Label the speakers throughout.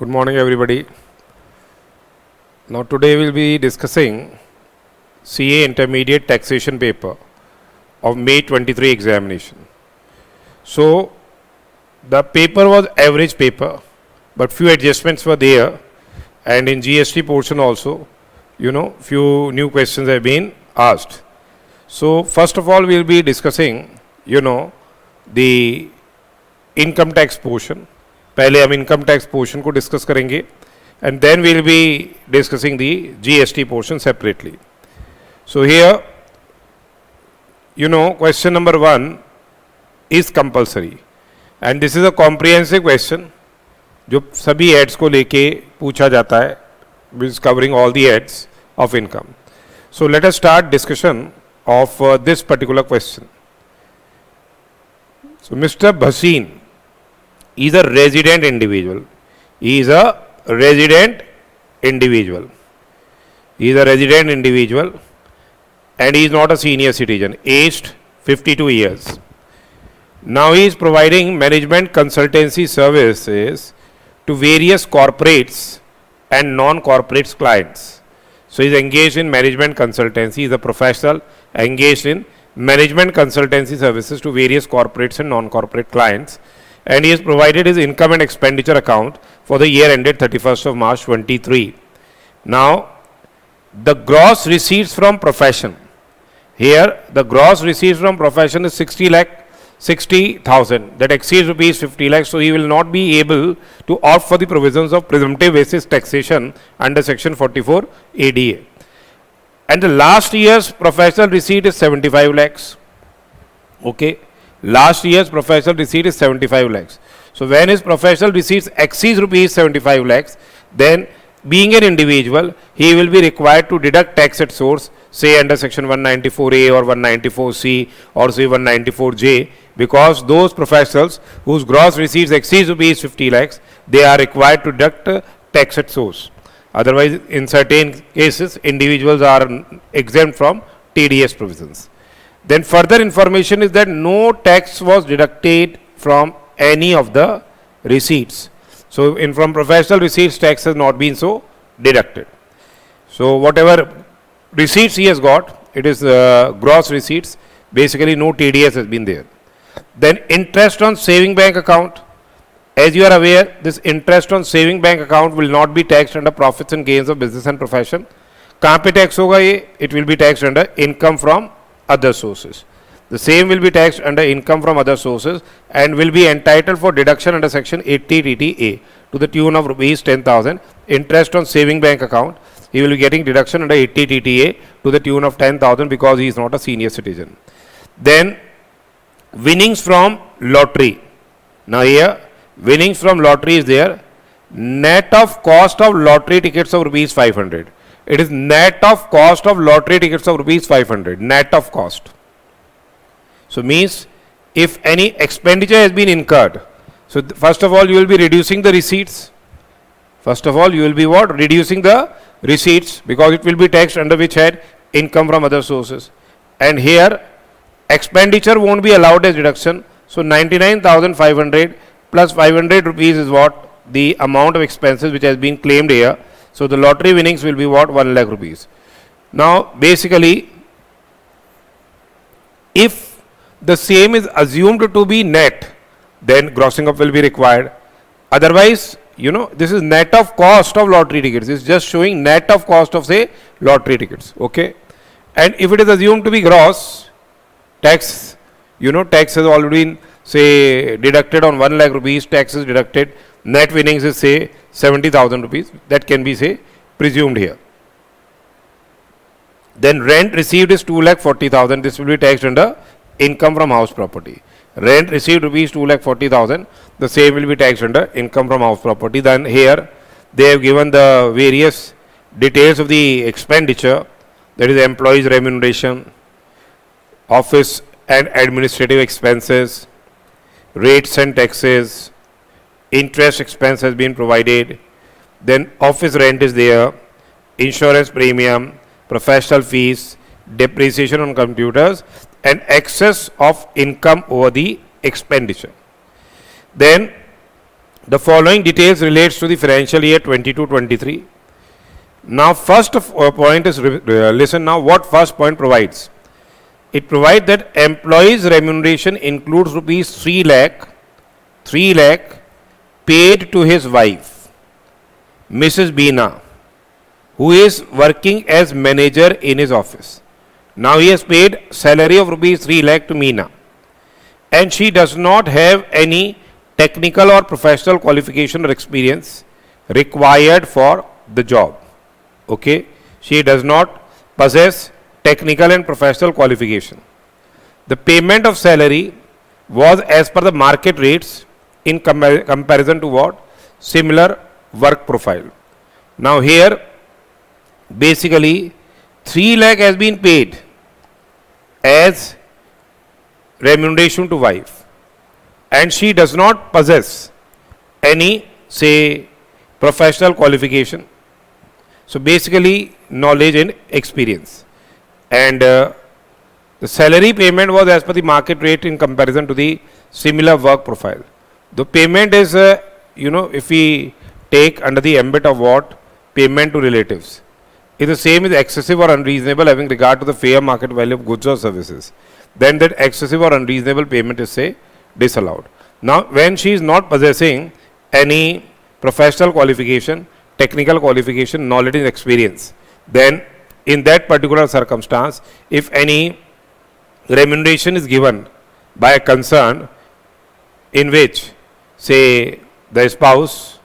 Speaker 1: Good morning, everybody. Now, today we'll be discussing CA Intermediate Taxation paper of May 23 examination. So, the paper was average paper, but few adjustments were there, and in GST portion also, few new questions have been asked. So, first of all, we'll be discussing, the income tax portion. पहले हम income tax portion को discuss करेंगे and then we will be discussing the GST portion separately. So here question number 1 is compulsory and this is a comprehensive question जो सभी heads को लेके पूछा जाता है, which is covering all the heads of income. So let us start discussion of this particular question. So mister Bhasin is a resident individual. He is a resident individual. He is a resident individual and he is not a senior citizen, aged 52 years. Now he is providing management consultancy services to various corporates and non-corporates clients. So he is engaged in management consultancy. He is a professional engaged in management consultancy services to various corporates and non-corporate clients. And he has provided his income and expenditure account for the year ended 31st of March 23. Now, the gross receipts from profession. Here, the gross receipts from profession is 60,000. That exceeds rupees 50 lakh. So, he will not be able to opt for the provisions of presumptive basis taxation under section 44 ADA. And the last year's professional receipt is 75 lakhs. Okay. Last year's professional receipt is 75 lakhs. So when his professional receipts exceeds rupees 75 lakhs, then being an individual, he will be required to deduct tax at source, say under section 194A or 194C or say 194J, because those professionals whose gross receipts exceeds rupees 50 lakhs, they are required to deduct tax at source. Otherwise, in certain cases, individuals are exempt from TDS provisions. Then further information is that no tax was deducted from any of the receipts. So from professional receipts, tax has not been so deducted. So whatever receipts he has got, it is gross receipts. Basically no TDS has been there. Then interest on saving bank account. As you are aware, this interest on saving bank account will not be taxed under profits and gains of business and profession. कहाँ पे tax होगा ये? It will be taxed under income from other sources. The same will be taxed under income from other sources and will be entitled for deduction under section 80 TTA to the tune of rupees 10,000. Interest on saving bank account, he will be getting deduction under 80 TTA to the tune of 10,000 because he is not a senior citizen. Then winnings from lottery. Now here winnings from lottery is there. Net of cost of lottery tickets of rupees 500. It is net of cost of lottery tickets of rupees 500, net of cost. So means if any expenditure has been incurred, so first of all you will be reducing the receipts. First of all you will be what? Reducing the receipts because it will be taxed under which head? Income from other sources. And here expenditure won't be allowed as deduction. So 99,500 plus 500 rupees is what? The amount of expenses which has been claimed here. So the lottery winnings will be what? 1 lakh rupees. Now basically, if the same is assumed to be net, then grossing up will be required. Otherwise, this is net of cost of lottery tickets. It's just showing net of cost of say lottery tickets. Okay. And if it is assumed to be gross, tax, tax has already been say deducted on 1 lakh rupees, tax is deducted. Net winnings is say 70,000 rupees. That can be say presumed here. Then rent received is 2,40,000. This will be taxed under income from house property. Rent received rupees 2,40,000. The same will be taxed under income from house property. Then here they have given the various details of the expenditure. That is employees remuneration, office and administrative expenses, rates and taxes, interest expense has been provided, then office rent is there, insurance premium, professional fees, depreciation on computers and excess of income over the expenditure. Then The following details relates to the financial year 22-23. Now first point is, listen now what first point provides. It provides that employees remuneration includes rupees 3 lakh paid to his wife, Mrs. Beena, who is working as manager in his office. Now he has paid salary of rupees 3 lakh to Meena, and she does not have any technical or professional qualification or experience required for the job. Okay, she does not possess technical and professional qualification. The payment of salary was as per the market rates in comparison to what? Similar work profile. Now here basically 3 lakh has been paid as remuneration to wife, and she does not possess any say professional qualification. So basically knowledge and experience, and the salary payment was as per the market rate in comparison to the similar work profile. The payment is if we take under the ambit of what? Payment to relatives, is the same as excessive or unreasonable having regard to the fair market value of goods or services, then that excessive or unreasonable payment is say disallowed. Now when she is not possessing any professional qualification, technical qualification, knowledge and experience, then in that particular circumstance, if any remuneration is given by a concern in which say the spouse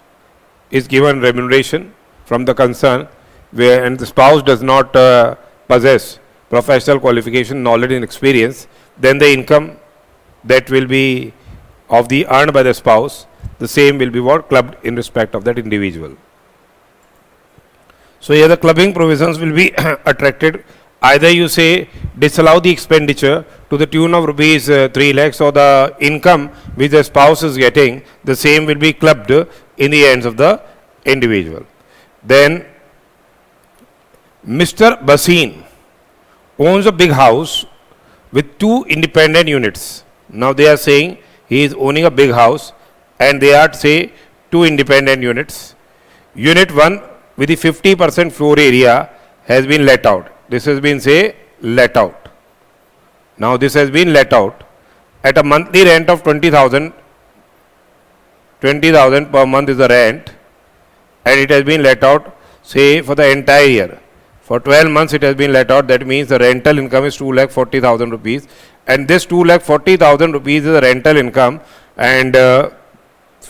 Speaker 1: is given remuneration from the concern where, and the spouse does not possess professional qualification, knowledge and experience, then the income that will be of the earned by the spouse, the same will be what? Clubbed in respect of that individual. So here the clubbing provisions will be attracted. Either you say disallow the expenditure to the tune of rupees 3 lakhs, or the income which the spouse is getting, the same will be clubbed in the hands of the individual. Then Mr. Basin owns a big house with 2 independent units. Now they are saying he is owning a big house and they are say 2 independent units. Unit 1 with the 50% floor area has been let out. This has been say let out. Now this has been let out at a monthly rent of 20,000. 20,000 per month is the rent, and it has been let out say for the entire year. For 12 months it has been let out. That means the rental income is 2,40,000 rupees, and this 2,40,000 rupees is the rental income, and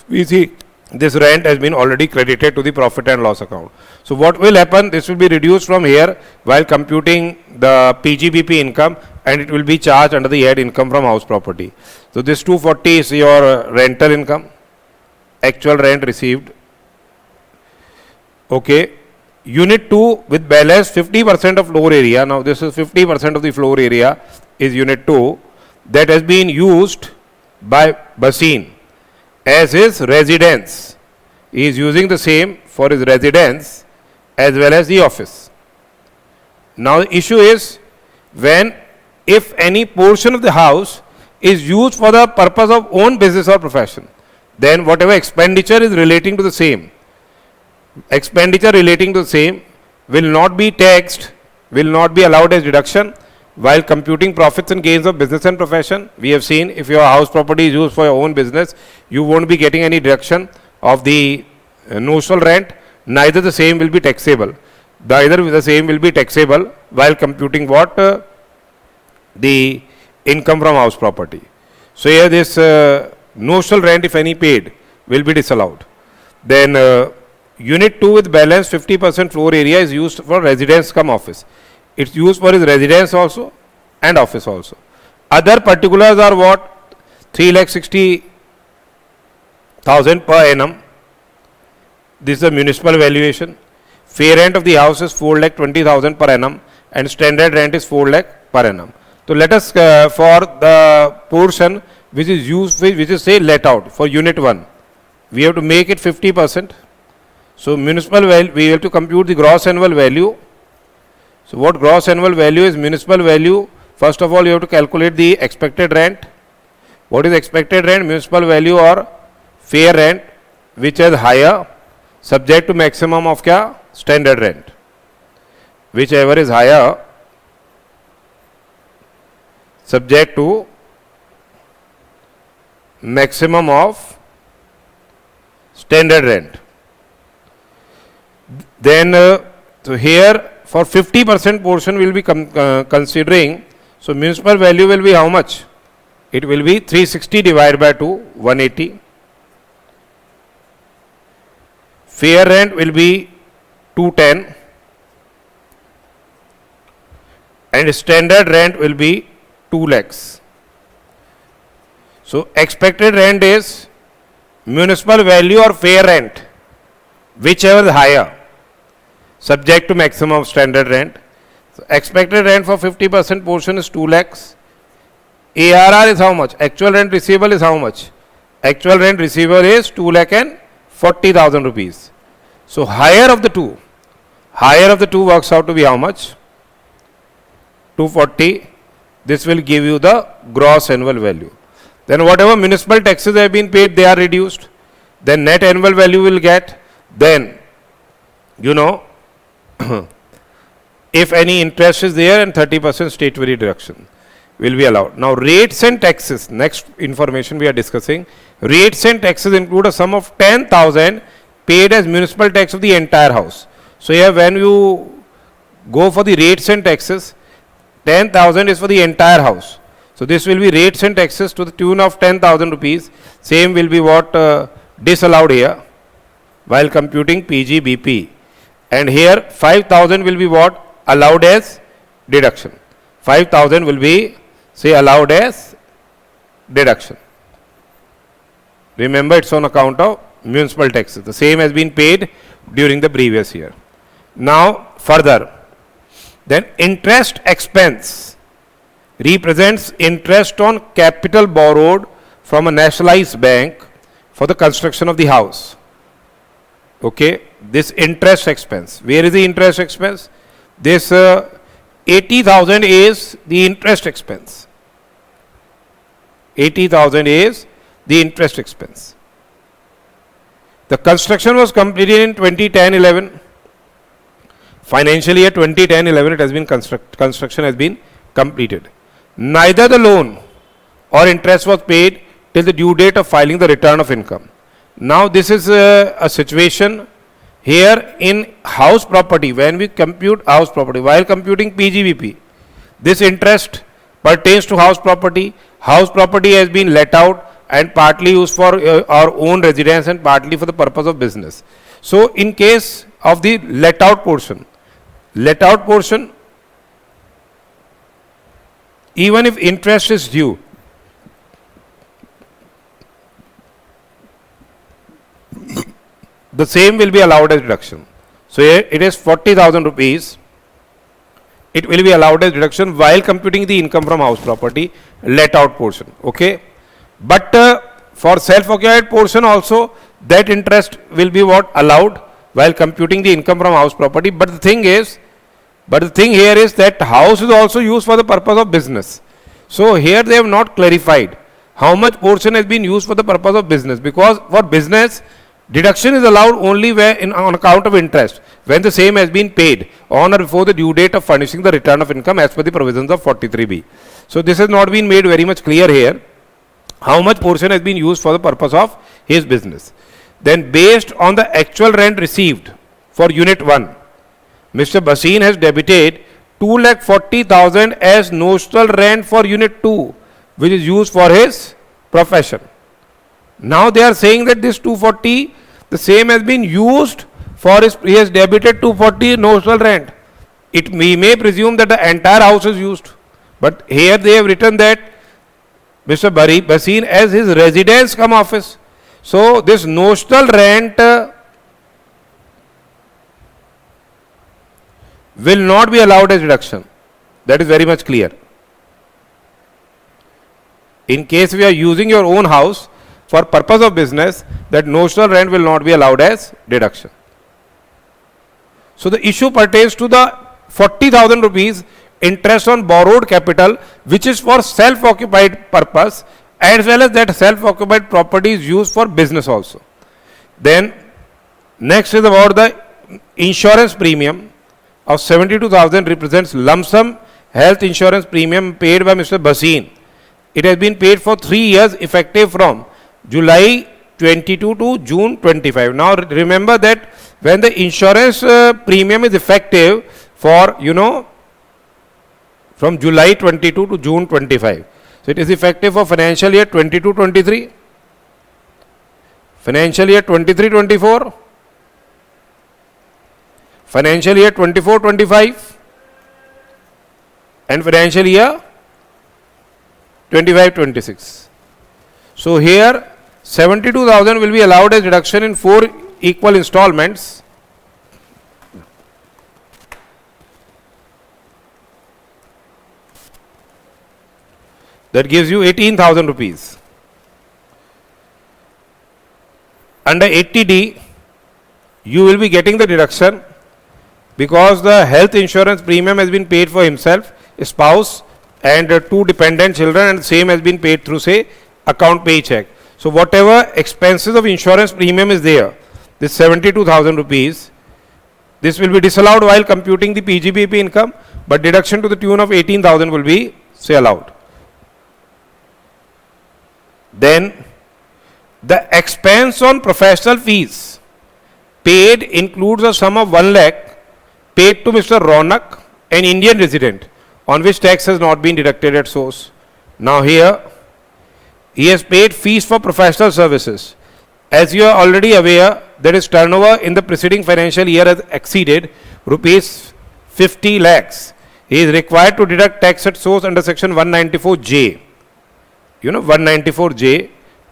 Speaker 1: we see this rent has been already credited to the profit and loss account. So what will happen? This will be reduced from here while computing the PGBP income, and it will be charged under the head income from house property. So this 240 is your rental income, actual rent received. Okay. Unit 2 with balance 50% of floor area. Now this is 50% of the floor area is unit 2 that has been used by Basin as his residence. He is using the same for his residence as well as the office. Now the issue is, when if any portion of the house is used for the purpose of own business or profession, then whatever expenditure is relating to the same, expenditure relating to the same will not be taxed, will not be allowed as deduction while computing profits and gains of business and profession. We have seen if your house property is used for your own business, you won't be getting any deduction of the notional rent, neither the same will be taxable. Neither the same will be taxable while computing what? The income from house property. So here this notional rent, if any paid, will be disallowed. Then unit 2 with balance 50% floor area is used for residence cum office. It's used for his residence also and office also. Other particulars are what? 3,60,000 per annum. This is the municipal valuation. Fair rent of the house is 4,20,000 per annum, and standard rent is 4 lakh per annum. So let us for the portion which is used, which is say let out for unit 1, we have to make it 50%. So municipal value, we have to compute the gross annual value. So what gross annual value is? Municipal value. First of all, you have to calculate the expected rent. What is expected rent? Municipal value or fair rent which is higher subject to maximum of क्या standard rent, whichever is higher subject to maximum of standard rent. Then so here for 50% portion will be considering, so municipal value will be how much? It will be 360 divided by 2, 180. Fair rent will be 210 and standard rent will be 2 lakhs. So expected rent is municipal value or fair rent, whichever is higher, subject to maximum of standard rent. So expected rent for 50% portion is 2 lakhs. ARR is how much? Actual rent receivable is how much? Actual rent receivable is 2 lakh and 40,000 rupees. So higher of the two works out to be how much? 240. This will give you the gross annual value. Then whatever municipal taxes have been paid, they are reduced. Then net annual value will get. Then, you know, if any interest is there, and 30% statutory deduction will be allowed. Now rates and taxes, next information we are discussing. Rates and taxes include a sum of 10,000 paid as municipal tax of the entire house. So here when you go for the rates and taxes, 10,000 is for the entire house. So this will be rates and taxes to the tune of 10,000 rupees. Same will be what disallowed here while computing PGBP. And here 5,000 will be what? Allowed as deduction. 5,000 will be, say, allowed as deduction. Remember, it's on account of municipal taxes. The same has been paid during the previous year. Now further, then interest expense represents interest on capital borrowed from a nationalized bank for the construction of the house. Okay, this interest expense. Where is the interest expense? This 80,000 is the interest expense. 80,000 is the interest expense. The construction was completed in 2010-11. Financial year 2010-11, it has been construction has been completed. Neither the loan or interest was paid till the due date of filing the return of income. Now this is a situation here in house property. When we compute house property, while computing PGBP, this interest pertains to house property. House property has been let out and partly used for our own residence and partly for the purpose of business. So in case of the let out portion, even if interest is due, the same will be allowed as deduction. So here it is 40,000 rupees. It will be allowed as deduction while computing the income from house property let out portion. Okay. But for self-occupied portion also, that interest will be what? Allowed while computing the income from house property. But the thing here is that house is also used for the purpose of business. So here they have not clarified how much portion has been used for the purpose of business, because for business deduction is allowed only where on account of interest, when the same has been paid on or before the due date of furnishing the return of income as per the provisions of 43B. So this has not been made very much clear here, how much portion has been used for the purpose of his business. Then based on the actual rent received for unit 1, Mr. Bhasin has debited 2,40,000 as notional rent for unit 2, which is used for his profession. Now they are saying that this 240, the same has been used for his, he has debited 240 notional rent. We may presume that the entire house is used, but here they have written that Mr. Bhasin as his residence cum office. So this notional rent will not be allowed as deduction. That is very much clear. In case we are using your own house for purpose of business, that notional rent will not be allowed as deduction. So the issue pertains to the 40,000 rupees interest on borrowed capital, which is for self-occupied purpose, as well as that self-occupied property is used for business also. Then next is about the insurance premium of 72,000 represents lump sum health insurance premium paid by Mr. Bhasin. It has been paid for 3 years effective from July 22 to June 25. Now remember that when the insurance premium is effective for, from July 22 to June 25. So it is effective for financial year 22-23, financial year 23-24, financial year 24-25 and financial year 25-26. So here 72,000 will be allowed as deduction in 4 equal installments. That gives you 18,000 rupees. Under 80D, you will be getting the deduction because the health insurance premium has been paid for himself, spouse and 2 dependent children, and same has been paid through, say, account paycheck. So whatever expenses of insurance premium is there, this 72,000 rupees, this will be disallowed while computing the PGBP income, but deduction to the tune of 18,000 will be, say, allowed. Then the expense on professional fees paid includes a sum of 1 lakh paid to Mr. Ronak, an Indian resident, on which tax has not been deducted at source. Now here, he has paid fees for professional services. As you are already aware, that his turnover in the preceding financial year has exceeded rupees 50 lakhs. He is required to deduct tax at source under section 194J. 194J,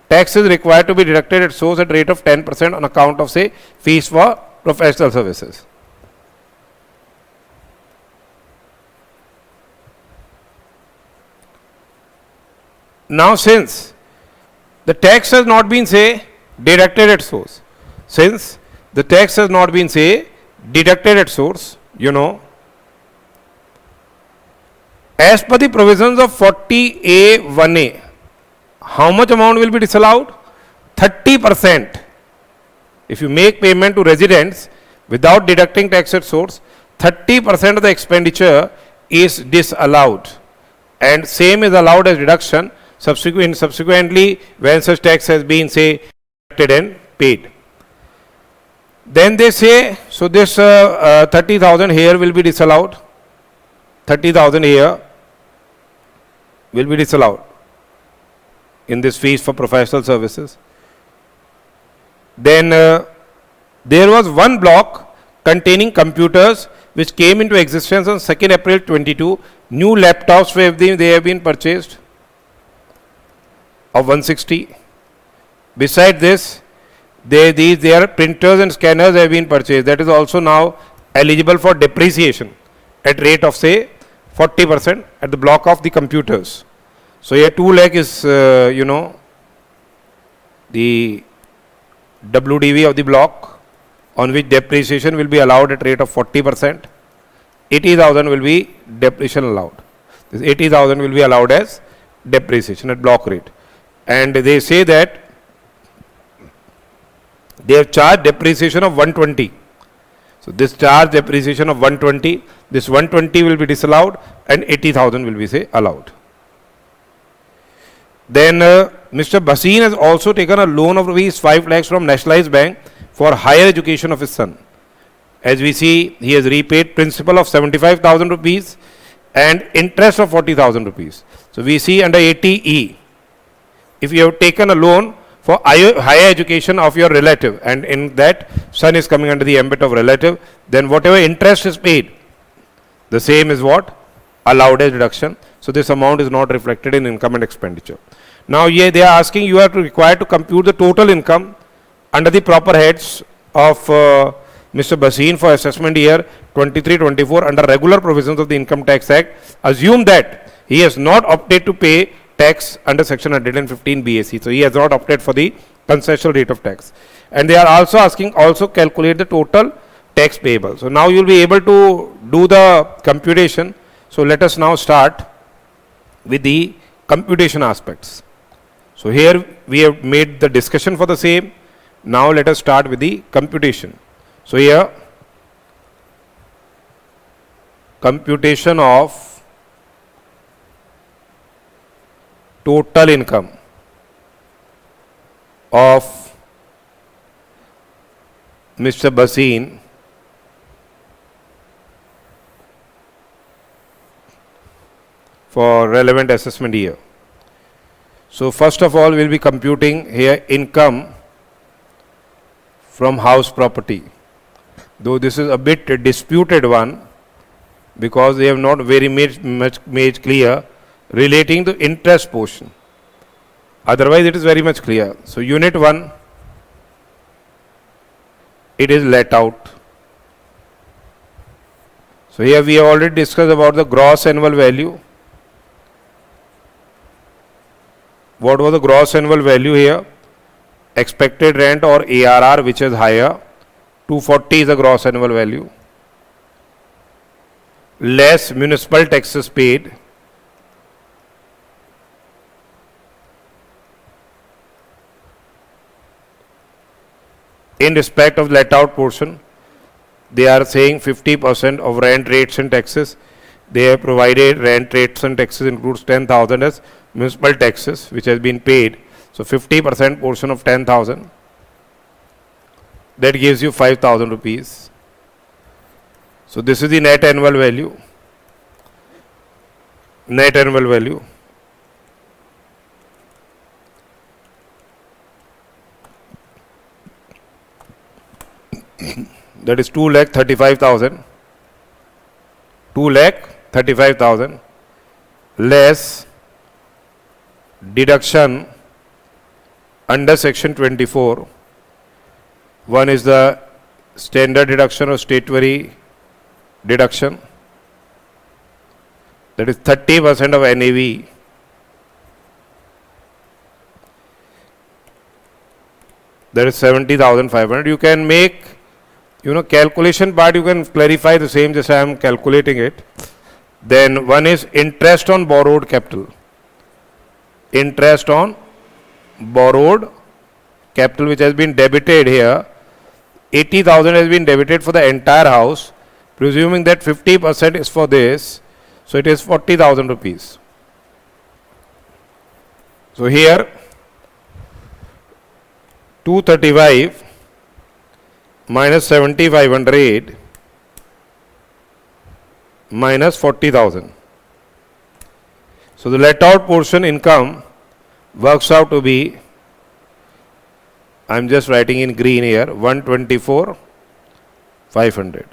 Speaker 1: tax is required to be deducted at source at rate of 10% on account of, say, fees for professional services. Now since the tax has not been, say, deducted at source, since the tax has not been, say, deducted at source, as per the provisions of 40A1A, how much amount will be disallowed? 30%. If you make payment to residents without deducting tax at source, 30% of the expenditure is disallowed, and same is allowed as deduction subsequently when such tax has been, say, deducted and paid. Then they say, so this 30,000 here will be disallowed, 30,000 here will be disallowed in this fees for professional services. Then there was one block containing computers which came into existence on 2nd April 22. New laptops they have been purchased of 160. Beside this, their printers and scanners have been purchased. That is also now eligible for depreciation at rate of, say, 40% at the block of the computers. So here 2 lakh is, the WDV of the block on which depreciation will be allowed at rate of 40%. 80,000 will be depreciation allowed. This 80,000 will be allowed as depreciation at block rate. And they say that they have charged depreciation of 120. So this charge depreciation of 120, this 120 will be disallowed and 80,000 will be, say, allowed. Then Mr. Bhasin has also taken a loan of rupees 5 lakhs from Nationalized Bank for higher education of his son. As we see, he has repaid principal of 75,000 rupees and interest of 40,000 rupees. So we see under 80E, if you have taken a loan for higher education of your relative, and in that son is coming under the ambit of relative, then whatever interest is paid, the same is what? Allowed as deduction. So this amount is not reflected in income and expenditure. Now here they are asking, you are required to compute the total income under the proper heads of Mr. Bhasin for assessment year 23-24 under regular provisions of the Income Tax Act. Assume that he has not opted to pay tax under section 115 BAC. So he has not opted for the concessional rate of tax. And they are also asking, also calculate the total tax payable. So now you will be able to do the computation. So let us now start with the computation aspects. So here we have made the discussion for the same. Now let us start with the computation. So here, computation of total income of Mr. Bhasin for relevant assessment year. So first of all, we'll be computing here income from house property. Though this is a bit a disputed one because they have not very much made clear relating to interest portion. Otherwise, it is very much clear. So unit 1, it is let out. So here we have already discussed about the gross annual value. What was the gross annual value here? Expected rent or ARR, which is higher. 240 is the gross annual value. Less municipal taxes paid. In respect of let out portion, they are saying 50% of rent rates and taxes. They have provided rent rates and taxes includes 10,000 as municipal taxes which has been paid. So 50% portion of 10,000, that gives you 5,000 rupees. So this is the net annual value. Net annual value. That is 2,35,000. 2,35,000 less deduction under section 24. One is the standard deduction or statutory deduction, that is 30% of NAV. That is 70,500. You can make, calculation part, you can clarify the same, just I am calculating it. Then one is interest on borrowed capital. Interest on borrowed capital which has been debited here. 80,000 has been debited for the entire house, presuming that 50% is for this. So it is 40,000 rupees. So here 235 minus 7,500 minus 40,000. So the let out portion income works out to be, I am just writing in green here, 124,500.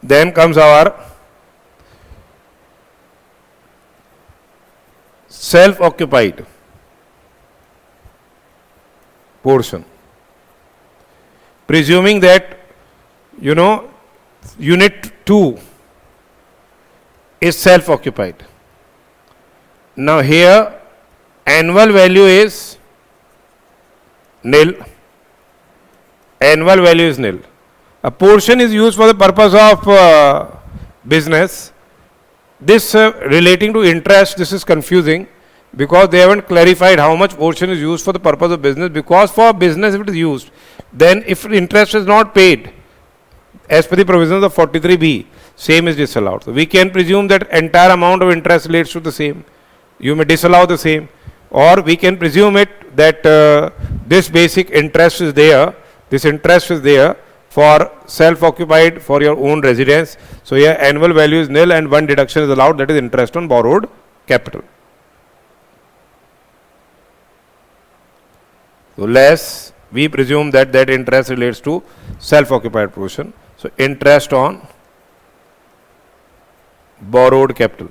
Speaker 1: Then comes our self-occupied portion. Presuming that, unit 2 is self-occupied. Now here annual value is nil. Annual value is nil. A portion is used for the purpose of business. This relating to interest, this is confusing because they haven't clarified how much portion is used for the purpose of business, because for business if it is used, then if interest is not paid as per the provisions of 43B, same is disallowed. So we can presume that entire amount of interest relates to the same. You may disallow the same, or we can presume it that this basic interest is there. This interest is there for self-occupied for your own residence. So here annual value is nil and one deduction is allowed, that is interest on borrowed capital. So less, we presume that that interest relates to self-occupied portion. So interest on borrowed capital.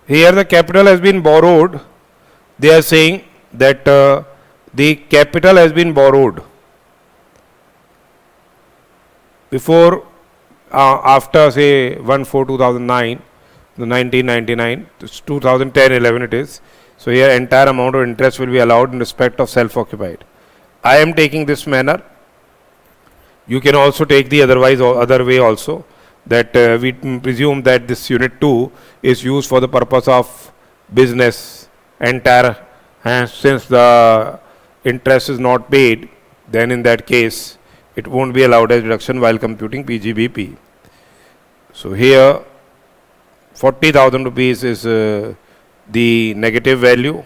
Speaker 1: Here the capital has been borrowed. They are saying that the capital has been borrowed before, after say 1/4/2009, the 1999, 2010-11 it is. So here entire amount of interest will be allowed in respect of self-occupied. I am taking this manner. You can also take the other way also, that we presume that this unit 2 is used for the purpose of business entire, and since the interest is not paid, then in that case it won't be allowed as deduction while computing PGBP. So here 40,000 rupees is the negative value.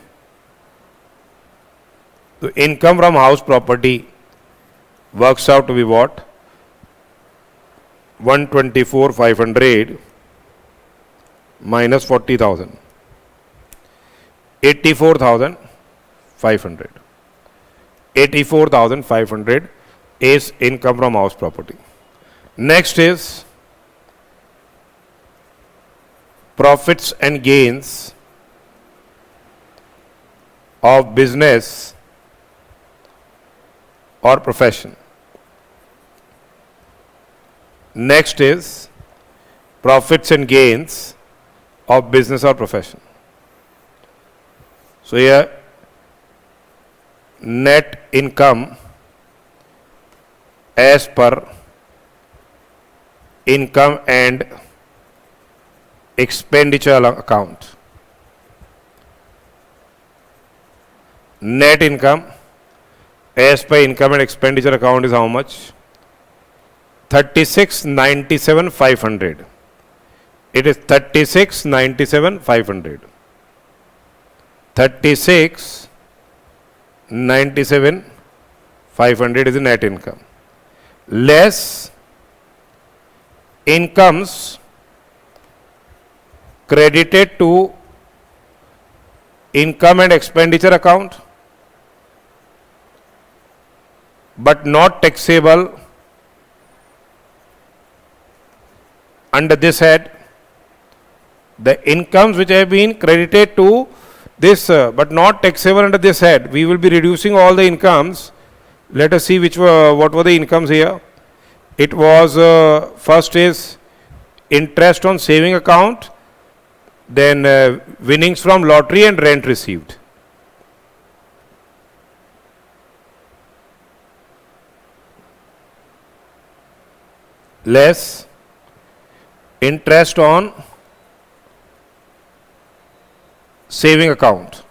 Speaker 1: The income from house property works out to be what? 124,500 minus 40,000. 84,500. 84,500 is income from house property. Next is profits and gains of business or profession. Next is profits and gains of business or profession. So here net income as per income and expenditure account. Net income as per income and expenditure account is how much? 36,97,500. It is 36,97,500. 36,97,500 is the net income. Less incomes credited to income and expenditure account but not taxable under this head. The incomes which have been credited to this but not taxable under this head, we will be reducing all the incomes. Let us see what were the incomes here. It was first is interest on saving account, then winnings from lottery and rent received. Less interest on saving account.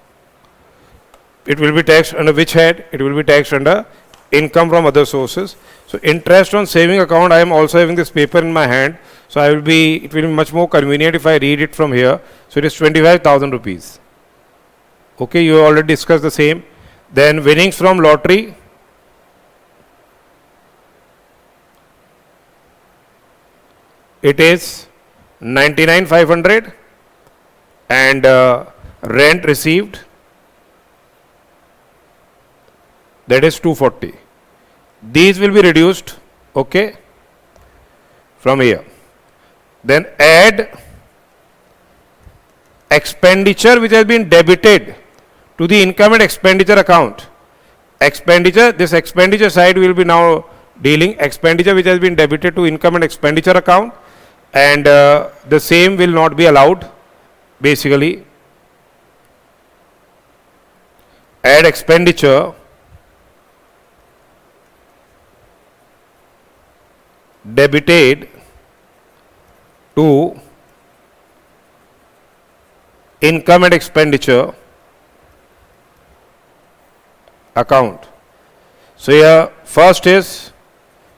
Speaker 1: It will be taxed under which head? It will be taxed under income from other sources. So interest on saving account, I am also having this paper in my hand. So it will be much more convenient if I read it from here. So it is 25,000 rupees. Okay, you already discussed the same. Then winnings from lottery. It is 99,500 and rent received, that is 240. These will be reduced, okay, from here. Then add expenditure which has been debited to the income and expenditure account. Expenditure, this expenditure side will be now dealing expenditure which has been debited to income and expenditure account, and the same will not be allowed basically. Add expenditure debited to income and expenditure account. So here first is,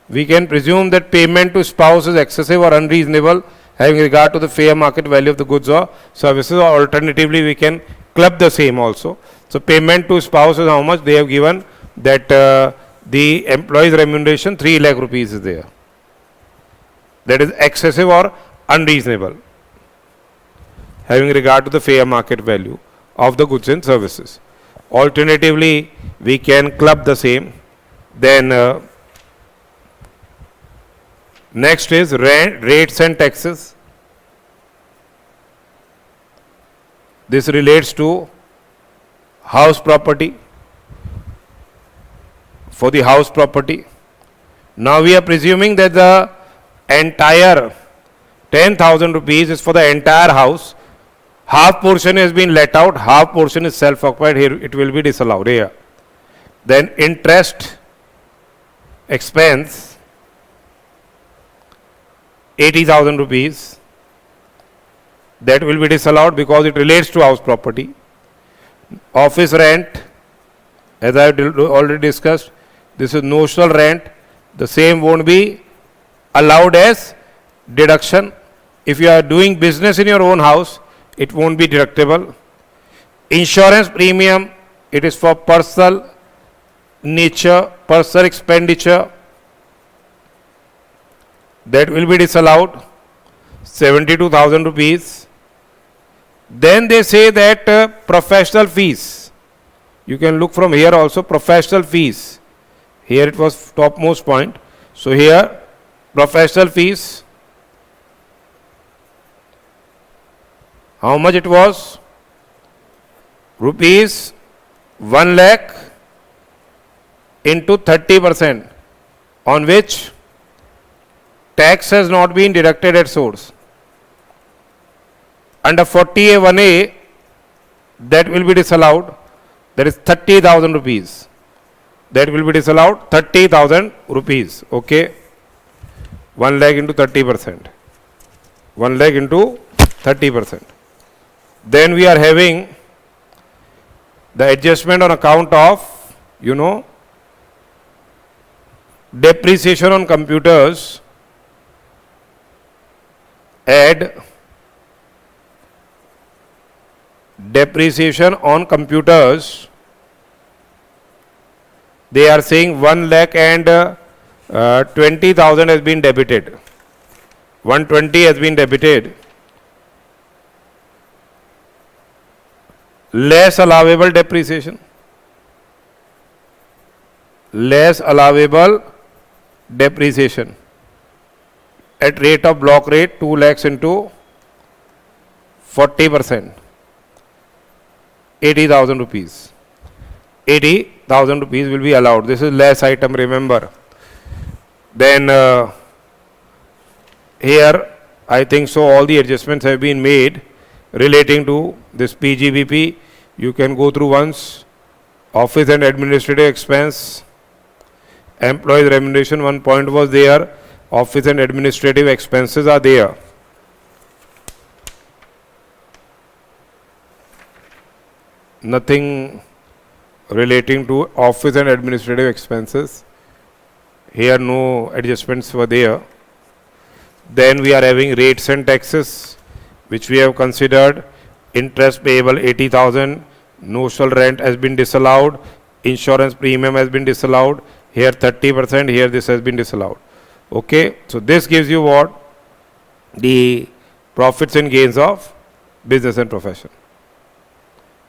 Speaker 1: we can presume that payment to spouse is excessive or unreasonable having regard to the fair market value of the goods or services, or alternatively we can club the same also. So payment to spouse is how much? They have given that the employee's remuneration 3 lakh rupees is there. That is excessive or unreasonable having regard to the fair market value of the goods and services. Alternatively, we can club the same. Then next is rates and taxes. This relates to house property. For the house property, now we are presuming that the entire 10,000 rupees is for the entire house. Half portion has been let out, half portion is self-occupied. Here it will be disallowed here. Then interest expense 80,000 rupees. That will be disallowed because it relates to house property. Office rent, as I have already discussed, this is notional rent. The same won't be allowed as deduction. If you are doing business in your own house, it won't be deductible. Insurance premium, it is for personal nature, personal expenditure. That will be disallowed, 72,000 rupees. Then they say that professional fees, you can look from here also, professional fees. Here it was topmost point. So here professional fees, how much it was? Rupees 1 lakh into 30%, on which tax has not been deducted at source. Under 40A1A, that will be disallowed. That is 30,000 rupees. That will be disallowed, 30,000 rupees. Okay. 1 lakh into 30%. 1 lakh into 30%. Then we are having the adjustment on account of, depreciation on computers. Add depreciation on computers. They are saying 1 lakh and 20,000 has been debited. 120 has been debited. Less allowable depreciation. Less allowable depreciation. At rate of block rate, 2 lakhs into 40%. 80,000 rupees. 80,000 rupees will be allowed. This is less item, remember. Then here, I think so all the adjustments have been made relating to this PGBP. You can go through once. Office and administrative expense. Employees remuneration, one point was there. Office and administrative expenses are there. Nothing relating to office and administrative expenses. Here no adjustments were there. Then we are having rates and taxes, which we have considered. Interest payable 80,000. Notional rent has been disallowed. Insurance premium has been disallowed. Here 30%, here this has been disallowed. Okay, so this gives you what? The profits and gains of business and profession.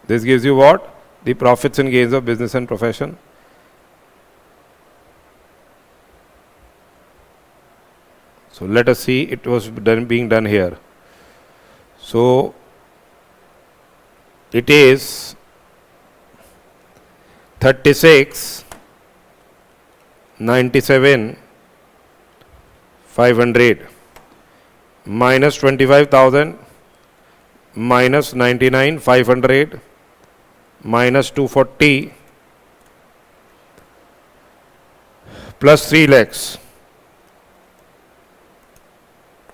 Speaker 1: This gives you what? The profits and gains of business and profession. So let us see, it was being done here. So it is 36, 97, 500 minus 25,000 minus 99, 500 minus 240 plus 3 lakhs.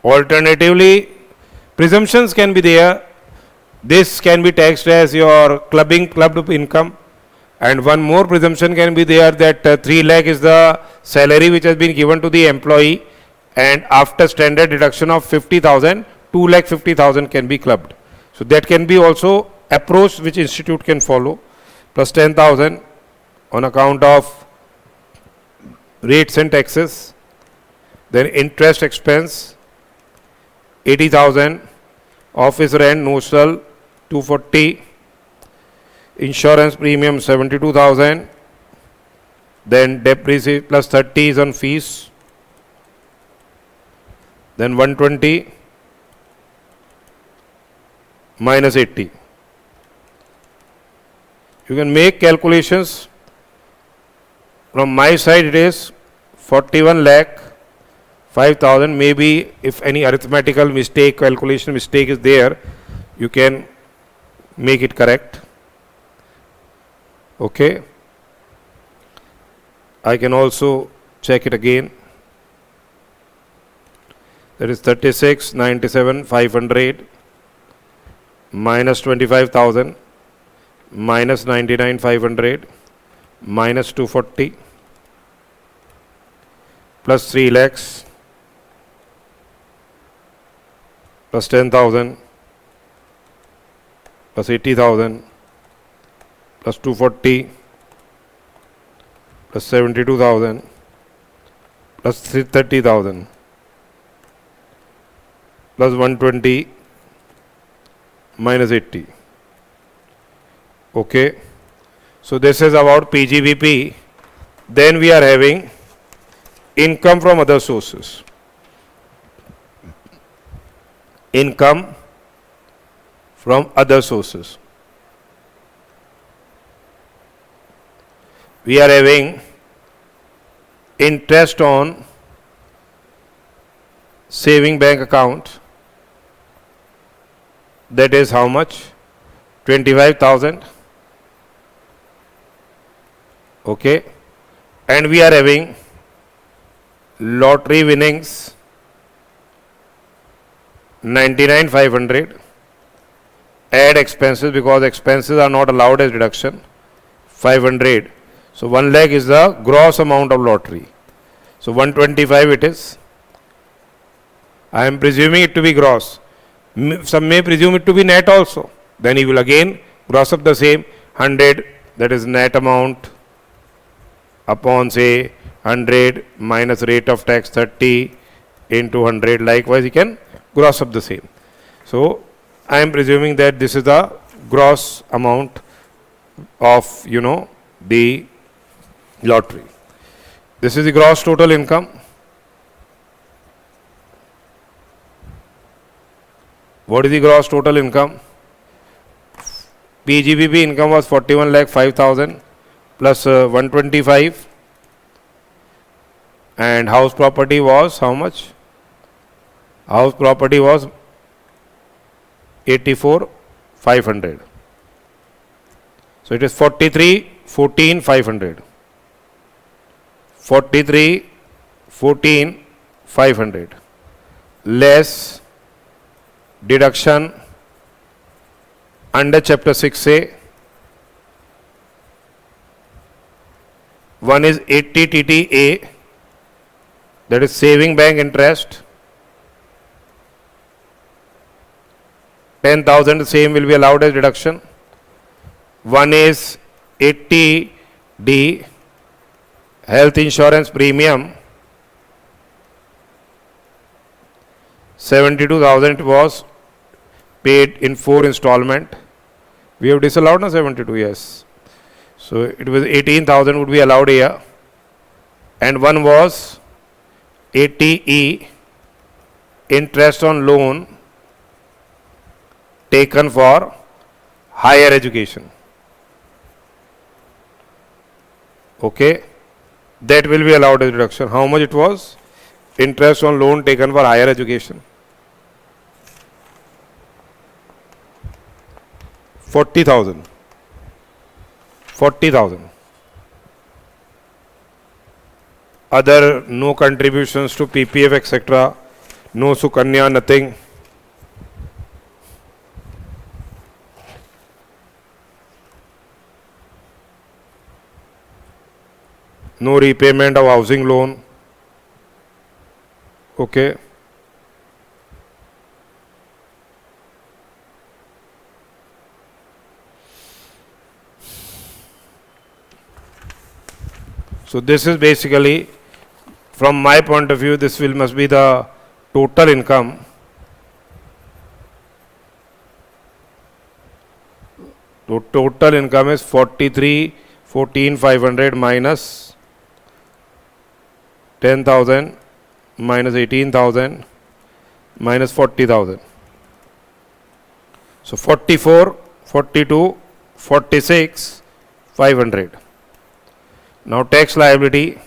Speaker 1: Alternatively, presumptions can be there. This can be taxed as your clubbed income. And one more presumption can be there that 3 lakh is the salary which has been given to the employee, and after standard deduction of 50,000, 2 lakh 50,000 can be clubbed. So that can be also approach which institute can follow, plus 10,000 on account of rates and taxes. Then interest expense 80,000, office rent notional 240, insurance premium 72,000, then depreciation plus 30 is on fees, then 120 minus 80. You can make calculations. From my side it is 41 lakh 5,000. Maybe if any arithmetical mistake, calculation mistake is there, you can make it correct. Okay. I can also check it again. That is 36, 97, 500 minus 25,000 minus 99, 500 minus 240 plus 3 lakhs plus 10,000 plus 80,000 plus 240 plus 72,000 plus 30,000 plus 120 minus 80. Okay. So this is about PGBP. Then we are having income from other sources. Income from other sources. We are having interest on saving bank account. That is how much? 25,000. Okay. And we are having lottery winnings 99,500. Add expenses because expenses are not allowed as deduction 500. So 1 lakh is the gross amount of lottery. So 125 it is. I am presuming it to be gross. Some may presume it to be net also. Then he will again gross up the same 100, that is net amount, upon say 100 minus rate of tax 30 into 100. Likewise he can gross up the same. So I am presuming that this is the gross amount of the lottery. This is the gross total income. What is the gross total income? PGBP income was 41 lakh 5,000 plus 125, and house property was how much? House property was 84 500. So it is 43 14 500. 43 14 500 less deduction under chapter 6A. One is 80 TTA, that is saving bank interest. 10,000 same will be allowed as deduction. One is 80D, health insurance premium. 72,000 was paid in 4 installment. We have disallowed na 72, yes. So it was 18,000 would be allowed here. And one was 80E, interest on loan taken for higher education. Okay, that will be allowed as deduction. How much it was? Interest on loan taken for higher education. 40,000. 40,000. Other no contributions to PPF etc. No Sukanya, nothing. No repayment of housing loan. Okay. So this is basically, from my point of view, this must be the total income. So total income is 43 14 500 minus 10,000 minus 18,000 minus 40,000. So 44, 42, 46, 500. Now tax liability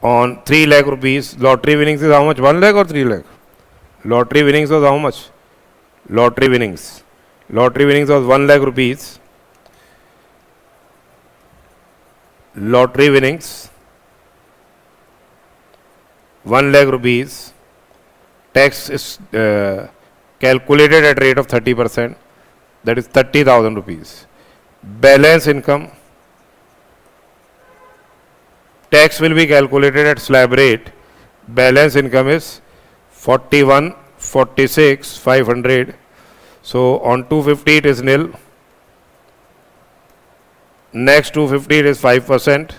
Speaker 1: on 3 lakh rupees. Lottery winnings is how much? 1 lakh or 3 lakh? Lottery winnings was how much? Lottery winnings was 1 lakh rupees. lottery winnings 1 lakh rupees, tax is calculated at rate of 30%, that is 30,000 rupees. Balance income, tax will be calculated at slab rate. Balance income is 41, 46, 500. So on 250 it is nil. Next 250 it is 5%.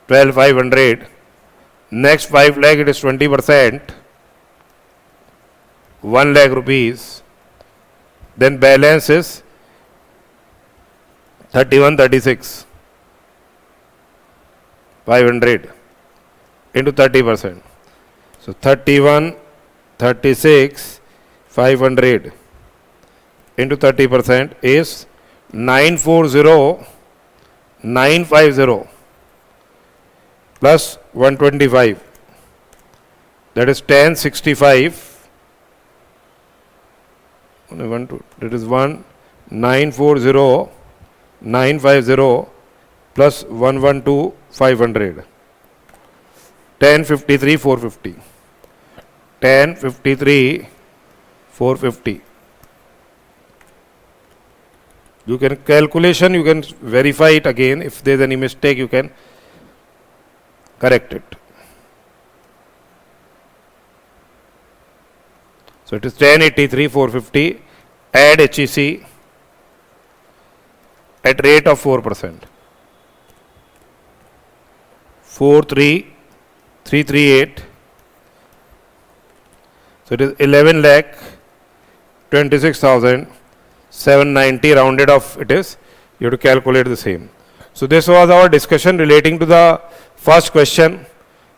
Speaker 1: 12,500. Next 5 lakh it is 20%. 1 lakh rupees. Then balance is 31, 36. 500 into 30%. So 31, 36, 500 into 30% is 940,950 plus 125. That is 1065. That is 940,950 plus 112, 500. 1053, 450. 1053, 450. You can calculation, you can verify it again. If there is any mistake, you can correct it. So it is 1083, 450. Add HEC at rate of 4%. 43338. So it is 11 lakh 26,790 rounded off it is. You have to calculate the same. So this was our discussion relating to the first question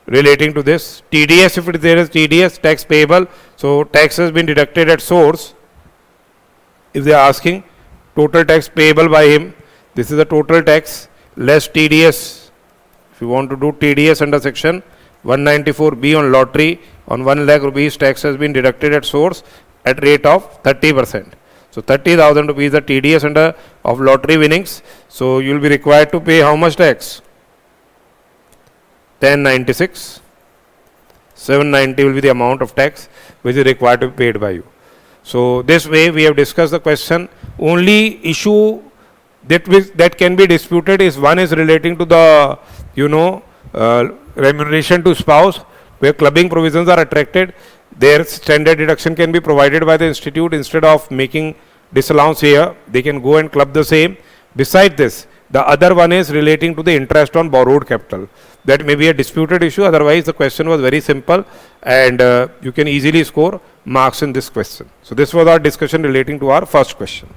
Speaker 1: relating to this. TDS, if there is TDS, tax payable, so tax has been deducted at source. If they are asking total tax payable by him, this is the total tax less TDS. If you want to do TDS under section 194B on lottery, on 1 lakh rupees tax has been deducted at source at rate of 30%. So 30,000 rupees the TDS under of lottery winnings. So you will be required to pay how much tax? 1096. 790 will be the amount of tax which is required to be paid by you. So this way we have discussed the question. Only issue that can be disputed is one is relating to the remuneration to spouse, where clubbing provisions are attracted. Their standard deduction can be provided by the institute. Instead of making disallowance here, they can go and club the same. Beside this, the other one is relating to the interest on borrowed capital. That may be a disputed issue. Otherwise, the question was very simple and you can easily score marks in this question. So this was our discussion relating to our first question.